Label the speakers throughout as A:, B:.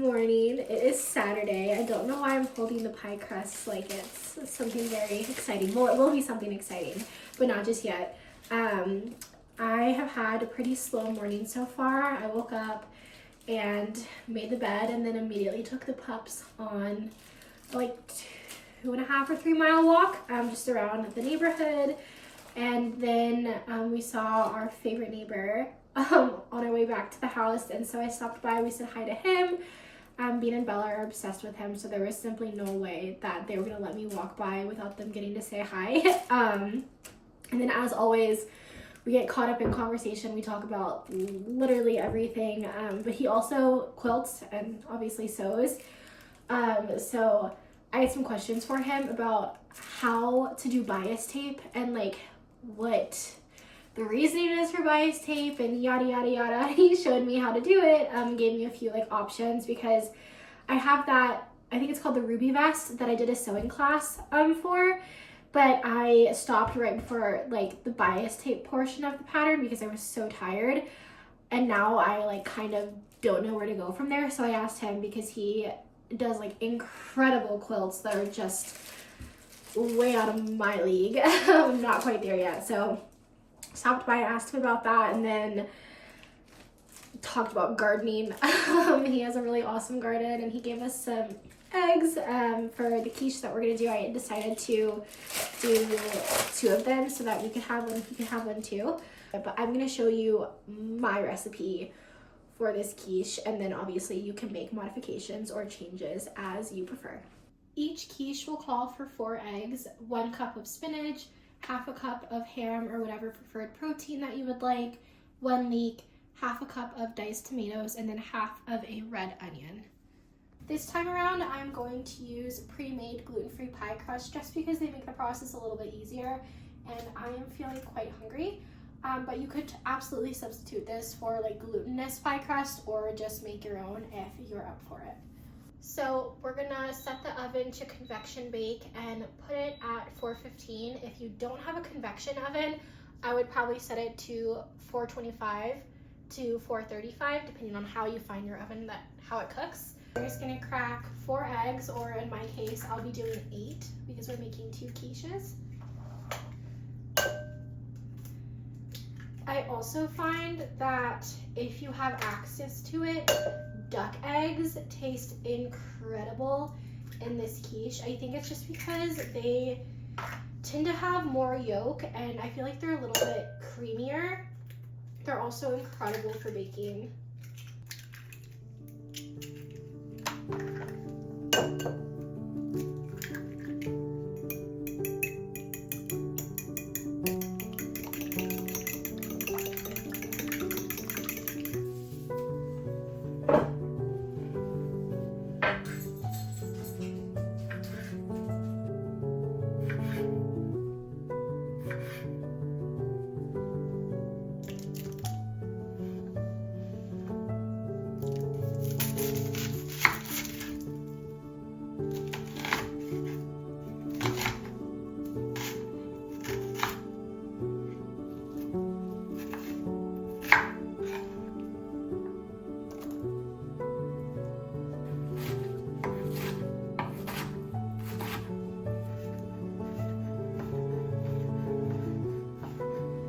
A: morning. It is Saturday. I don't know why I'm holding the pie crust like it's something very exciting. Well, it will be something exciting, but not just yet. I have had a pretty slow morning so far. I woke up and made the bed and then immediately took the pups on like 2.5 or 3 mile walk just around the neighborhood. And then we saw our favorite neighbor on our way back to the house, and so I stopped by. We said hi to him. Bean and Bella are obsessed with him, so there was simply no way that they were gonna let me walk by without them getting to say hi. And then, as always, we get caught up in conversation. We talk about literally everything, but he also quilts and obviously sews. So I had some questions for him about how to do bias tape and like what the reasoning is for bias tape and yada yada yada. He showed me how to do it, gave me a few like options because I have that, I think it's called the Ruby vest that I did a sewing class for, but I stopped right before like the bias tape portion of the pattern because I was so tired, and now I like kind of don't know where to go from there. So I asked him because he does like incredible quilts that are just way out of my league. I'm not quite there yet, so stopped by and asked him about that, and then talked about gardening. He has a really awesome garden, and he gave us some eggs for the quiche that we're gonna do. I decided to do 2 of them so that we could have one, he could have one too. But I'm gonna show you my recipe for this quiche, and then obviously you can make modifications or changes as you prefer. Each quiche will call for 4 eggs, 1 cup of spinach, half a cup of ham or whatever preferred protein that you would like, 1 leek, half a cup of diced tomatoes, and then half of a red onion. This time around, I'm going to use pre-made gluten-free pie crust just because they make the process a little bit easier, and I am feeling quite hungry. But you could absolutely substitute this for like glutinous pie crust or just make your own if you're up for it. So we're gonna set the oven to convection bake and put it at 415. If you don't have a convection oven, I would probably set it to 425 to 435, depending on how you find your oven, how it cooks. We're just gonna crack 4 eggs, or in my case, I'll be doing 8 because we're making 2 quiches. I also find that if you have access to it, duck eggs taste incredible in this quiche. I think it's just because they tend to have more yolk, and I feel like they're a little bit creamier. They're also incredible for baking.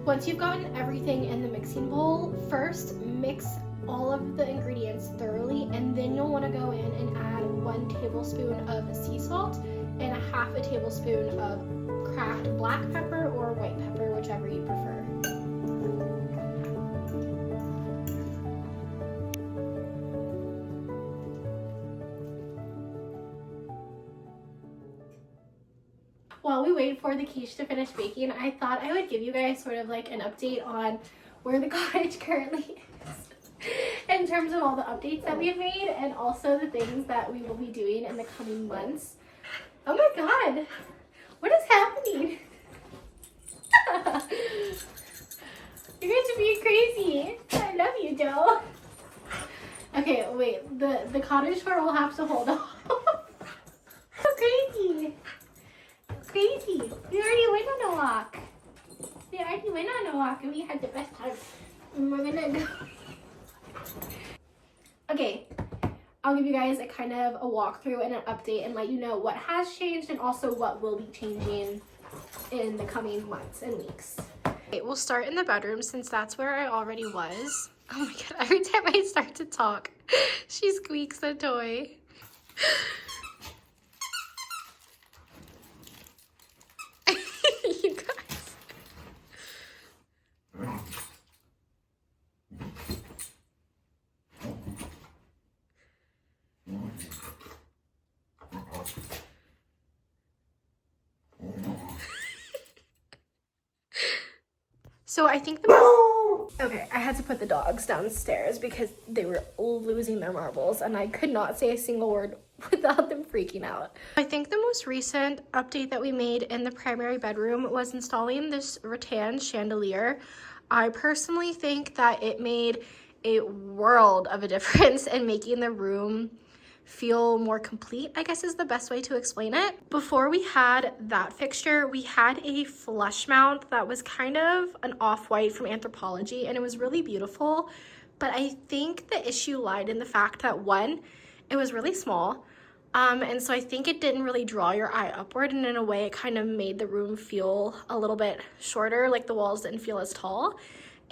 A: Once you've gotten everything in the mixing bowl, first mix all of the ingredients thoroughly, and then you'll want to go in and add 1 tablespoon of sea salt and 1/2 tablespoon of Kraft black pepper or white pepper, whichever you prefer. While we wait for the quiche to finish baking, I thought I would give you guys sort of like an update on where the cottage currently is in terms of all the updates that we've made, and also the things that we will be doing in the coming months. Oh my god, what is happening? You guys are being crazy. I love you, Joe. Okay, wait, the cottage door will have to hold off. So crazy. Crazy. We already went on a walk. And we had the best time. And we're gonna go. Okay, I'll give you guys a kind of a walkthrough and an update and let you know what has changed and also what will be changing in the coming months and weeks. Okay, we'll start in the bedroom since that's where I already was. Oh my god, every time I start to talk, she squeaks a toy. You guys. So I think okay, I had to put the dogs downstairs because they were losing their marbles and I could not say a single word without them freaking out. I think the most recent update that we made in the primary bedroom was installing this rattan chandelier. I personally think that it made a world of a difference in making the room feel more complete, I guess is the best way to explain it. Before we had that fixture, we had a flush mount that was kind of an off-white from Anthropologie, and it was really beautiful. But I think the issue lied in the fact that, one, it was really small, and so I think it didn't really draw your eye upward, and in a way it kind of made the room feel a little bit shorter, like the walls didn't feel as tall.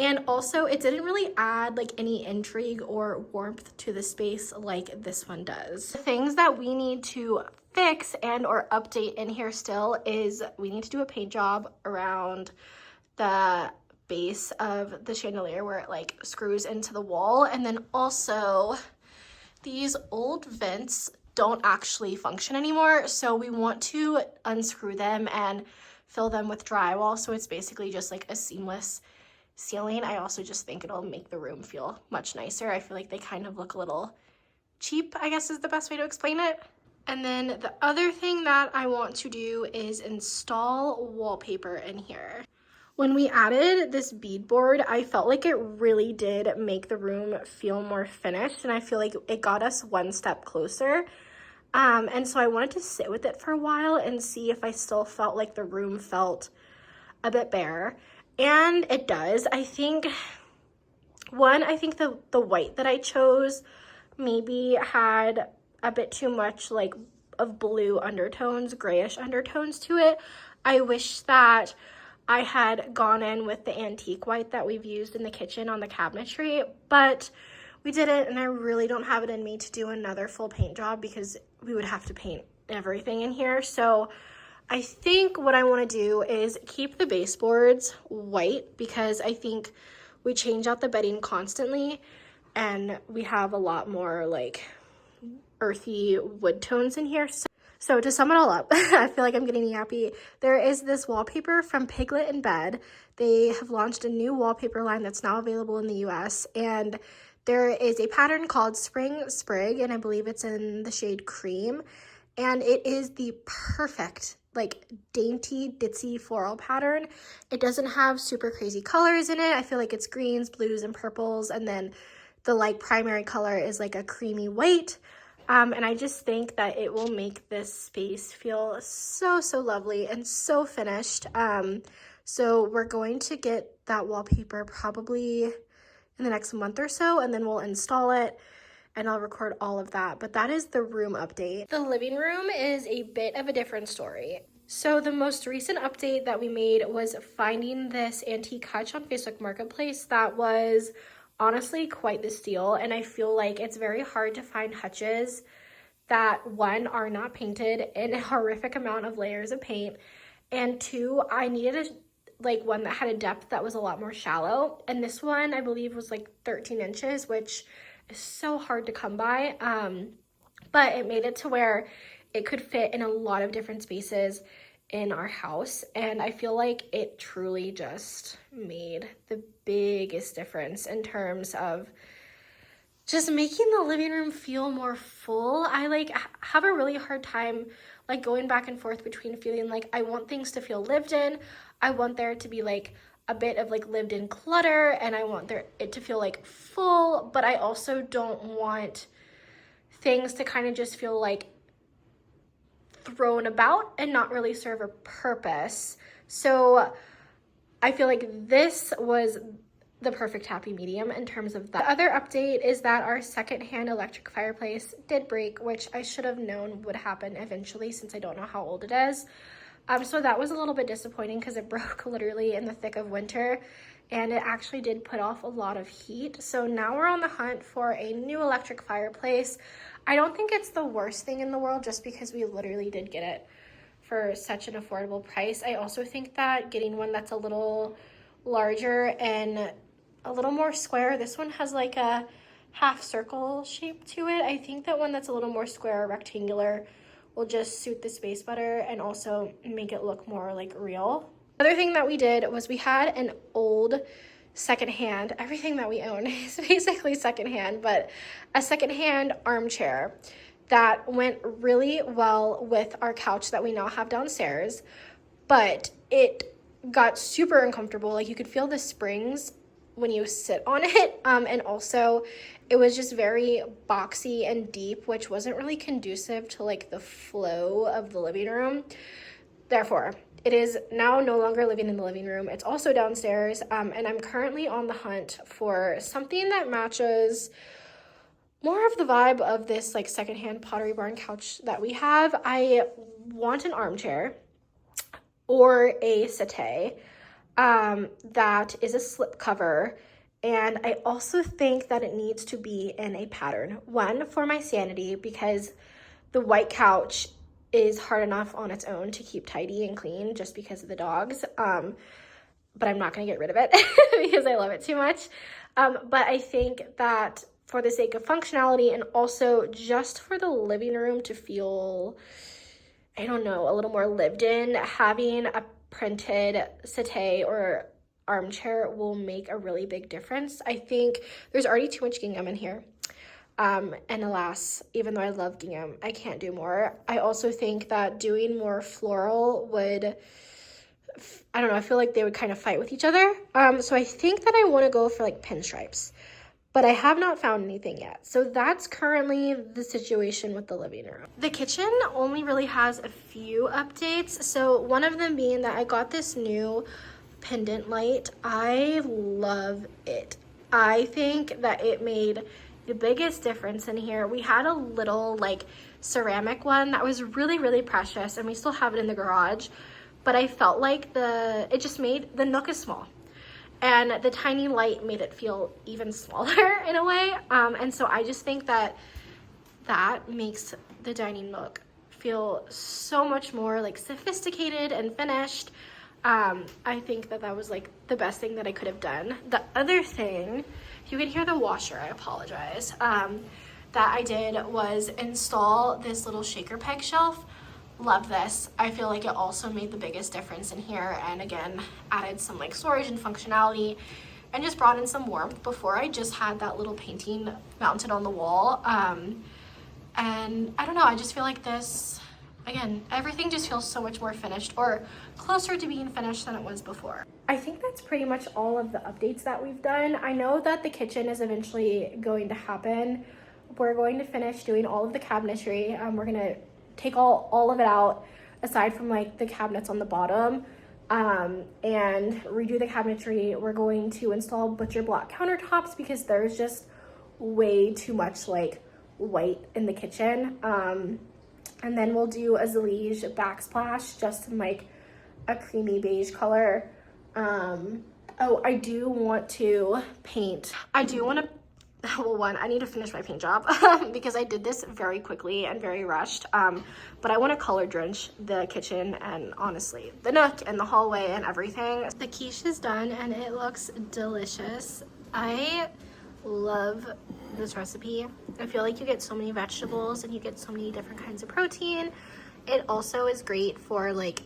A: And also it didn't really add like any intrigue or warmth to the space like this one does. The things that we need to fix and or update in here still is we need to do a paint job around the base of the chandelier where it like screws into the wall. And then also these old vents don't actually function anymore. So we want to unscrew them and fill them with drywall. So it's basically just like a seamless ceiling. I also just think it'll make the room feel much nicer. I feel like they kind of look a little cheap, I guess is the best way to explain it. And then the other thing that I want to do is install wallpaper in here. When we added this beadboard, I felt like it really did make the room feel more finished, and I feel like it got us one step closer. And so I wanted to sit with it for a while and see if I still felt like the room felt a bit bare. And it does. I think, one, I think the white that I chose maybe had a bit too much like of blue undertones, grayish undertones to it. I wish that I had gone in with the antique white that we've used in the kitchen on the cabinetry, but we didn't, and I really don't have it in me to do another full paint job because we would have to paint everything in here. So I think what I want to do is keep the baseboards white because I think we change out the bedding constantly and we have a lot more like earthy wood tones in here. So to sum it all up, I feel like I'm getting yappy. There is this wallpaper from Piglet in Bed. They have launched a new wallpaper line that's now available in the US, and there is a pattern called Spring Sprig, and I believe it's in the shade Cream. And it is the perfect, like, dainty, ditzy floral pattern. It doesn't have super crazy colors in it. I feel like it's greens, blues, and purples. And then the, like, primary color is, like, a creamy white. And I just think that it will make this space feel so, so lovely and so finished. So we're going to get that wallpaper probably in the next month or so, and then we'll install it. And I'll record all of that, but that is the room update. The living room is a bit of a different story. So the most recent update that we made was finding this antique hutch on Facebook Marketplace that was honestly quite the steal, and I feel like it's very hard to find hutches that, one, are not painted in a horrific amount of layers of paint, and two, I needed one that had a depth that was a lot more shallow, and this one I believe was like 13 inches, which is so hard to come by, but it made it to where it could fit in a lot of different spaces in our house, and I feel like it truly just made the biggest difference in terms of just making the living room feel more full. I have a really hard time going back and forth between feeling like I want things to feel lived in, I want there to be a bit of lived in clutter, and I want it to feel full, but I also don't want things to kind of just feel thrown about and not really serve a purpose. So I feel like this was the perfect happy medium in terms of that. The other update is that our secondhand electric fireplace did break, which I should have known would happen eventually since I don't know how old it is. So that was a little bit disappointing because it broke literally in the thick of winter, and it actually did put off a lot of heat. So now we're on the hunt for a new electric fireplace. I don't think it's the worst thing in the world just because we literally did get it for such an affordable price. I also think that getting one that's a little larger and a little more square, this one has like a half circle shape to it. I think that one that's a little more square or rectangular will just suit the space better and also make it look more like real. Another thing that we did was we had an old secondhand, everything that we own is basically secondhand, but a secondhand armchair that went really well with our couch that we now have downstairs, but it got super uncomfortable. Like you could feel the springs when you sit on it, and also it was just very boxy and deep, which wasn't really conducive to like the flow of the living room. Therefore, it is now no longer living in the living room. It's also downstairs, and I'm currently on the hunt for something that matches more of the vibe of this like secondhand Pottery Barn couch that we have. I want an armchair or a settee that is a slip cover, and I also think that it needs to be in a pattern. One, for my sanity, because the white couch is hard enough on its own to keep tidy and clean just because of the dogs, but I'm not going to get rid of it because I love it too much. But I think that for the sake of functionality and also just for the living room to feel, I don't know, a little more lived in, having a printed settee or armchair will make a really big difference. I think there's already too much gingham in here. And alas, even though I love gingham, I can't do more. I also think that doing more floral would, I don't know, I feel like they would kind of fight with each other. So I think that I want to go for like pinstripes, but I have not found anything yet. So that's currently the situation with the living room. The kitchen only really has a few updates. So one of them being that I got this new pendant light. I love it. I think that it made the biggest difference in here. We had a little like ceramic one that was really, really precious, and we still have it in the garage, but I felt like it just made the nook is small, and the tiny light made it feel even smaller in a way. And so I just think that makes the dining nook feel so much more like sophisticated and finished. I think that was like the best thing that I could have done. The other thing, you can hear the washer, I apologize, that I did was install this little shaker peg shelf. Love this. I feel like it also made the biggest difference in here, and again added some like storage and functionality and just brought in some warmth. Before I just had that little painting mounted on the wall, and I don't know, I just feel like this, again, everything just feels so much more finished or closer to being finished than it was before. I think that's pretty much all of the updates that we've done. I know that the kitchen is eventually going to happen. We're going to finish doing all of the cabinetry. We're going to take all of it out aside from like the cabinets on the bottom, and redo the cabinetry. We're going to install butcher block countertops because there's just way too much like white in the kitchen. And then we'll do a Zalige backsplash just in like a creamy beige color. Oh, I do want to paint. Well, one, I need to finish my paint job because I did this very quickly and very rushed. But I want to color drench the kitchen and honestly the nook and the hallway and everything. The quiche is done and it looks delicious. I love this recipe. I feel like you get so many vegetables and you get so many different kinds of protein. It also is great for like,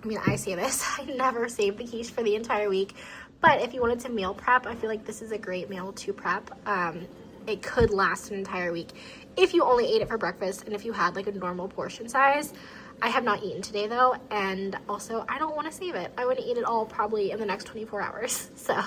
A: I mean, I say this, I never save the quiche for the entire week, but if you wanted to meal prep, I feel like this is a great meal to prep. It could last an entire week if you only ate it for breakfast and if you had like a normal portion size. I have not eaten today though, and also I don't want to save it. I want to eat it all probably in the next 24 hours, so.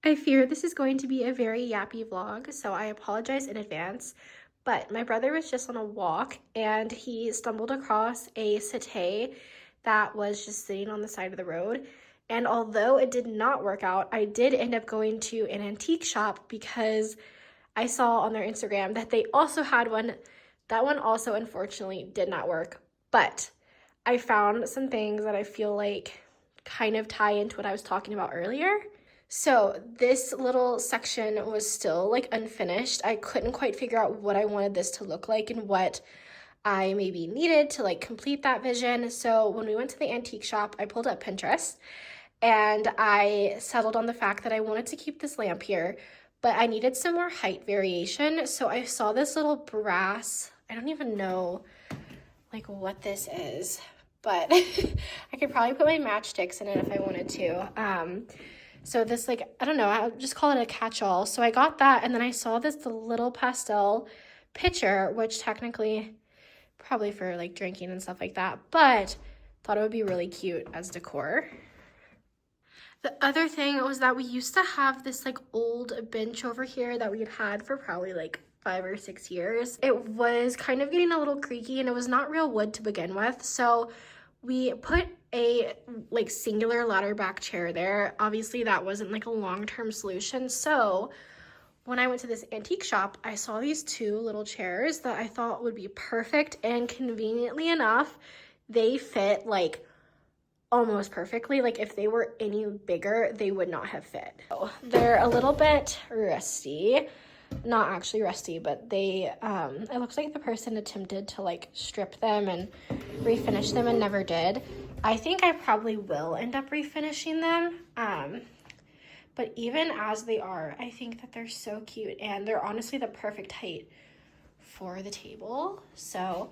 A: I fear this is going to be a very yappy vlog, so I apologize in advance. But my brother was just on a walk and he stumbled across a satay that was just sitting on the side of the road. And although it did not work out, I did end up going to an antique shop because I saw on their Instagram that they also had one. That one also unfortunately did not work, but I found some things that I feel like kind of tie into what I was talking about earlier. So this little section was still like unfinished. I couldn't quite figure out what I wanted this to look like and what I maybe needed to like complete that vision. So when we went to the antique shop, I pulled up Pinterest and I settled on the fact that I wanted to keep this lamp here, but I needed some more height variation. So I saw this little brass, I don't even know like what this is, but I could probably put my matchsticks in it if I wanted to. So this like, I don't know, I'll just call it a catch-all. So I got that, and then I saw this little pastel pitcher, which technically probably for like drinking and stuff like that, but thought it would be really cute as decor. The other thing was that we used to have this like old bench over here that we had for probably like 5 or 6 years. It was kind of getting a little creaky and it was not real wood to begin with. So we put a like singular ladder back chair there. Obviously that wasn't like a long-term solution. So when I went to this antique shop, I saw these 2 little chairs that I thought would be perfect, and conveniently enough, they fit like almost perfectly. Like if they were any bigger, they would not have fit. So they're a little bit rusty, not actually rusty, but they it looks like the person attempted to like strip them and refinish them and never did. I think I probably will end up refinishing them, but even as they are, I think that they're so cute, and they're honestly the perfect height for the table. So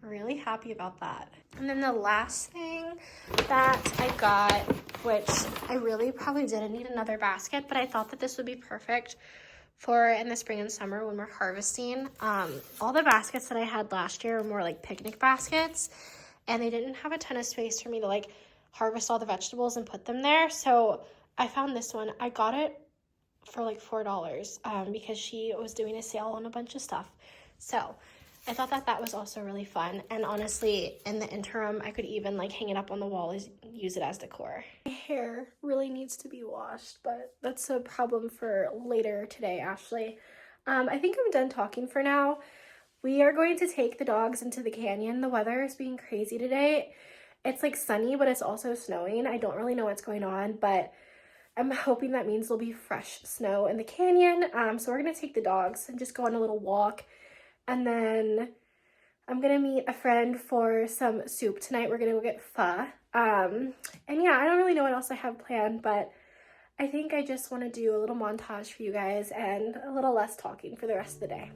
A: really happy about that. And then the last thing that I got, which I really probably didn't need another basket, but I thought that this would be perfect for in the spring and summer when we're harvesting. All the baskets that I had last year were more like picnic baskets, and they didn't have a ton of space for me to like harvest all the vegetables and put them there. So I found this one. I got it for like $4 because she was doing a sale on a bunch of stuff. So I thought that that was also really fun, and honestly, in the interim, I could even like hang it up on the wall and use it as decor. My hair really needs to be washed, but that's a problem for later today, Ashley. I think I'm done talking for now. We are going to take the dogs into the canyon. The weather is being crazy today. It's like sunny, but it's also snowing. I don't really know what's going on, but I'm hoping that means there'll be fresh snow in the canyon. So we're gonna take the dogs and just go on a little walk. And then I'm gonna meet a friend for some soup tonight. We're gonna go get pho. And yeah, I don't really know what else I have planned, but I think I just want to do a little montage for you guys and a little less talking for the rest of the day.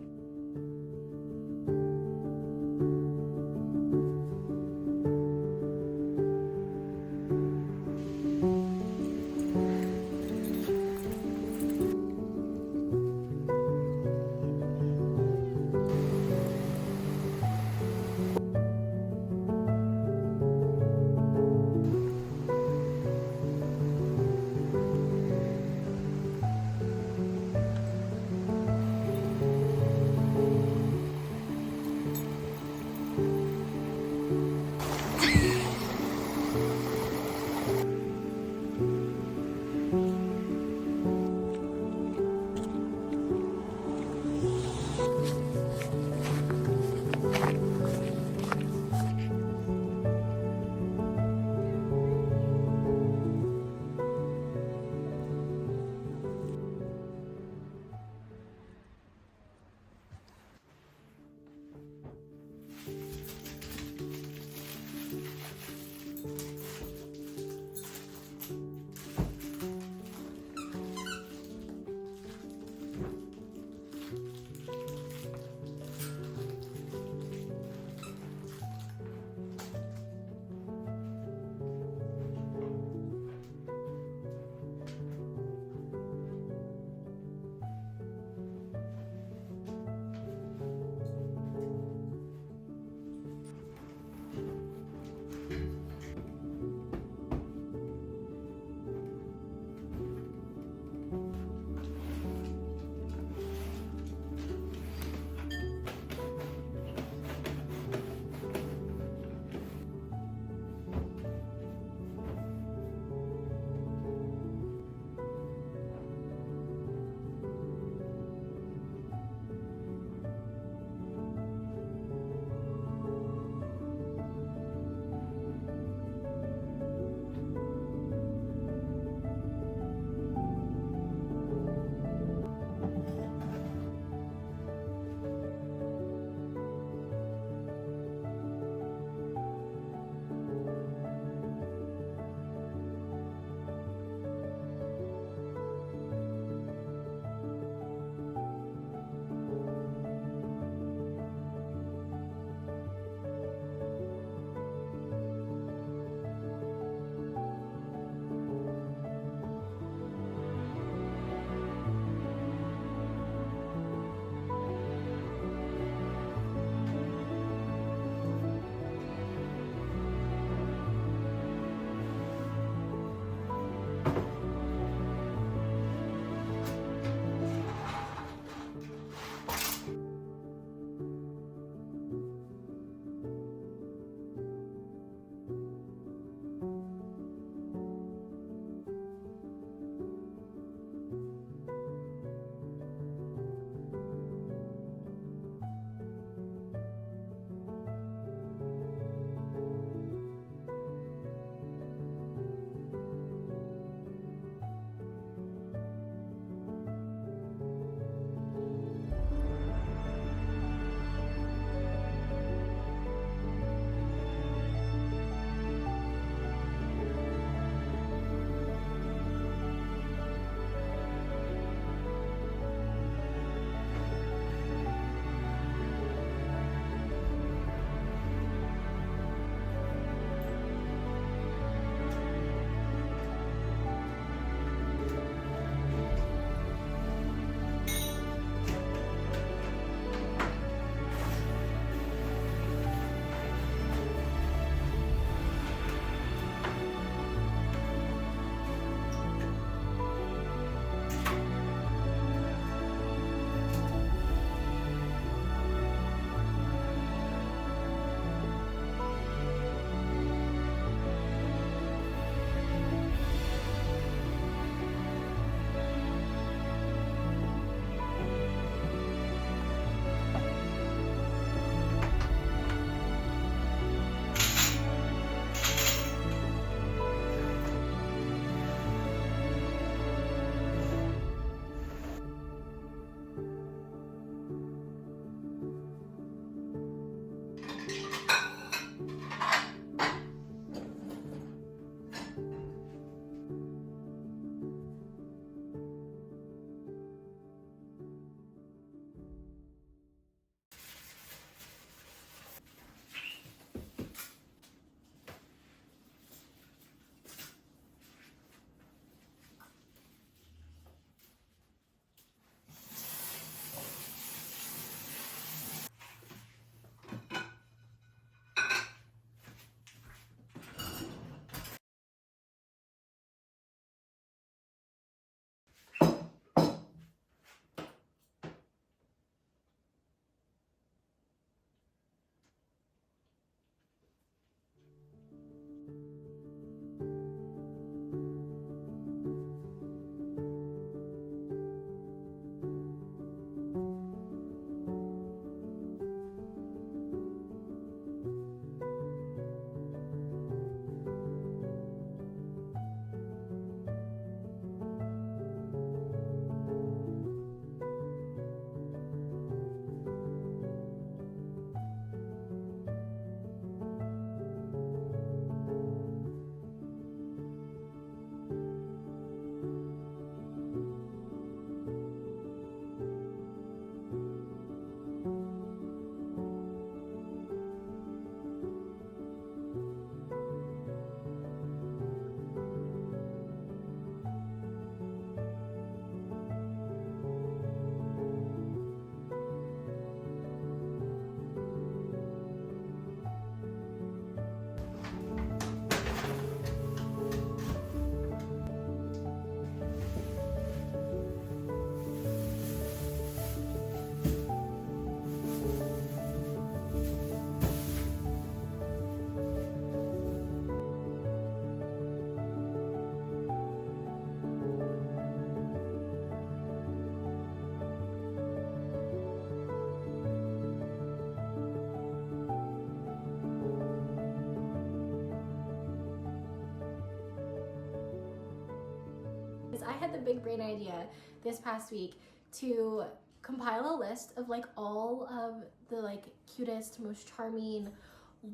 A: I had the big brain idea this past week to compile a list of like all of the like cutest, most charming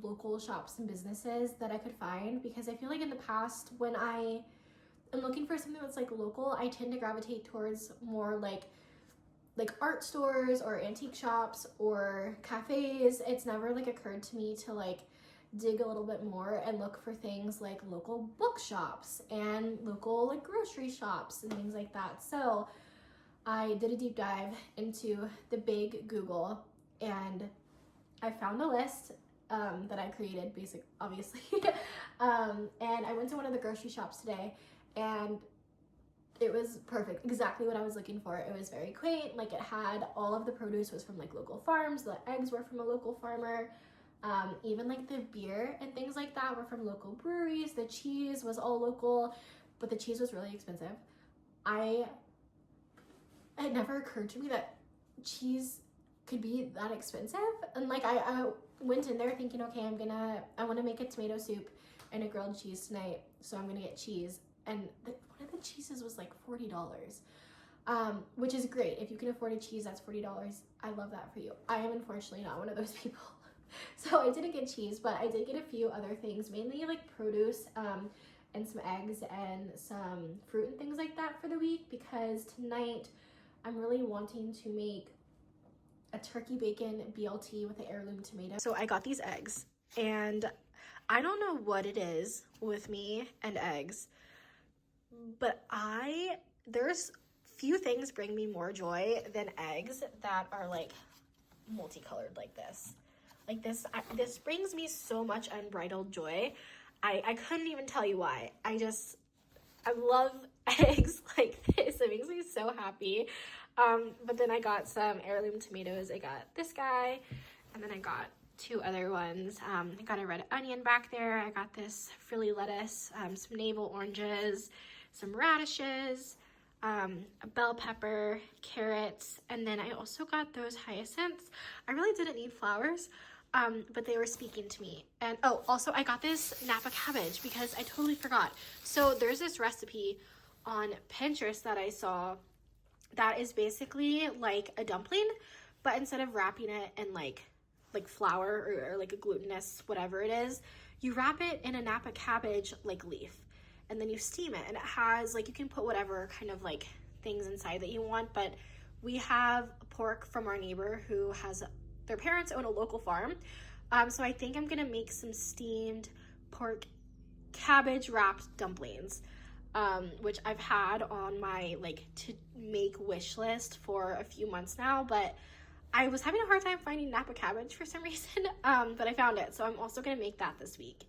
A: local shops and businesses that I could find, because I feel like in the past when I am looking for something that's like local, I tend to gravitate towards more like art stores or antique shops or cafes. It's never like occurred to me to like dig a little bit more and look for things like local bookshops and local like grocery shops and things like that. So I did a deep dive into the big Google and I found a list that I created, obviously. And I went to one of the grocery shops today and it was perfect, exactly what I was looking for. It was very quaint, like it had all of the produce was from like local farms, the eggs were from a local farmer, even like the beer and things like that were from local breweries, the cheese was all local, but the cheese was really expensive. It never occurred to me that cheese could be that expensive. And like I went in there thinking, okay, I want to make a tomato soup and a grilled cheese tonight, so I'm gonna get cheese. And one of the cheeses was like $40, which is great. If you can afford a cheese, that's $40. I love that for you. I am unfortunately not one of those people. So I didn't get cheese, but I did get a few other things, mainly like produce, and some eggs and some fruit and things like that for the week, because tonight I'm really wanting to make a turkey bacon BLT with an heirloom tomato. So I got these eggs, and I don't know what it is with me and eggs, but there's few things bring me more joy than eggs that are like multicolored like this. Like this brings me so much unbridled joy. I couldn't even tell you why. I love eggs like this. It makes me so happy. But then I got some heirloom tomatoes. I got this guy, and then I got two other ones. I got a red onion back there. I got this frilly lettuce, some navel oranges, some radishes, a bell pepper, carrots, and then I also got those hyacinths. I really didn't need flowers, but they were speaking to me. And oh, also I got this Napa cabbage because I totally forgot. So there's this recipe on Pinterest that I saw that is basically like a dumpling, but instead of wrapping it in like flour or like a glutinous whatever it is, you wrap it in a Napa cabbage like leaf, and then you steam it, and it has like, you can put whatever kind of like things inside that you want. But we have pork from our neighbor who has, their parents own a local farm, so I think I'm gonna make some steamed pork cabbage wrapped dumplings, which I've had on my like to make wish list for a few months now, but I was having a hard time finding Napa cabbage for some reason, but I found it, so I'm also gonna make that this week.